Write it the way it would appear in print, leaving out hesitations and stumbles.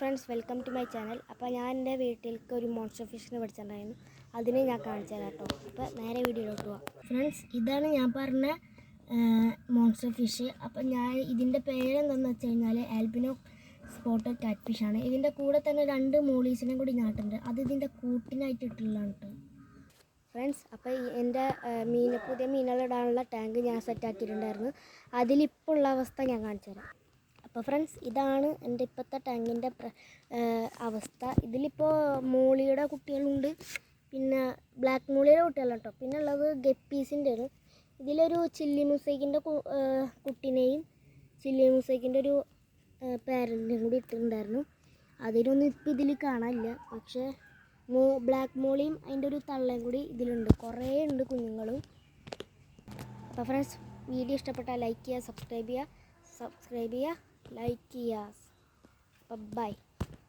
Friends, welcome to my channel. അപ്പോൾ ഞാൻ എൻ്റെ വീട്ടിലേക്ക് ഒരു മോൺസ്റ്റർ ഫിഷിനെ പഠിച്ചിട്ടുണ്ടായിരുന്നു. അതിനെ ഞാൻ കാണിച്ചു തരാം കേട്ടോ. അപ്പോൾ നേരെ വീഡിയോയിലോട്ട് പോവാം. ഫ്രണ്ട്സ്, ഇതാണ് ഞാൻ പറഞ്ഞ മോൺസ്റ്റർ ഫിഷ്. അപ്പം ഞാൻ ഇതിൻ്റെ പേരെന്താണെന്ന് വെച്ച് കഴിഞ്ഞാൽ ആൽബിനോ സ്പോട്ടഡ് കാറ്റ് ഫിഷാണ്. ഇതിൻ്റെ കൂടെ തന്നെ 2 മോളീസിനെ കൂടി ഞാട്ടുണ്ട്. അത് ഇതിൻ്റെ കൂട്ടിനായിട്ട് ഇട്ടുള്ളതാണ് കേട്ടോ. ഫ്രണ്ട്സ്, അപ്പോൾ എൻ്റെ പുതിയ മീനുകളിടാനുള്ള ടാങ്ക് ഞാൻ സെറ്റാക്കിയിട്ടുണ്ടായിരുന്നു. അതിലിപ്പോൾ ഉള്ള അവസ്ഥ ഞാൻ കാണിച്ചു തരാം. അപ്പോൾ ഫ്രണ്ട്സ്, ഇതാണ് എൻ്റെ ഇപ്പോഴത്തെ ടാങ്കിൻ്റെ അവസ്ഥ. ഇതിലിപ്പോൾ മോളിയുടെ കുട്ടികളുണ്ട്, പിന്നെ ബ്ലാക്ക് മോളിയുടെ കുട്ടികളുണ്ട് കേട്ടോ. പിന്നെ ഉള്ളത് ഗപ്പീസിൻ്റെ ആണ്. ഇതിലൊരു ചില്ലി മുസൈക്കിൻ്റെ കുട്ടീനെയും ചില്ലി മുസൈക്കിൻ്റെ ഒരു പാരൻറ്റിനെയും കൂടി ഇട്ടിട്ടുണ്ടായിരുന്നു. അതിനൊന്നും ഇപ്പോൾ ഇതിൽ കാണാനില്ല. പക്ഷേ ബ്ലാക്ക് മോളിയും അതിൻ്റെ ഒരു തള്ളയും കൂടി ഇതിലുണ്ട്. കുറേ ഉണ്ട് കുഞ്ഞുങ്ങളും. അപ്പോൾ ഫ്രണ്ട്സ്, വീഡിയോ ഇഷ്ടപ്പെട്ടാൽ ലൈക്ക് ചെയ്യുക, സബ്സ്ക്രൈബ് ചെയ്യുക, ലൈക്ക് ചെയ്യുക. ബൈ.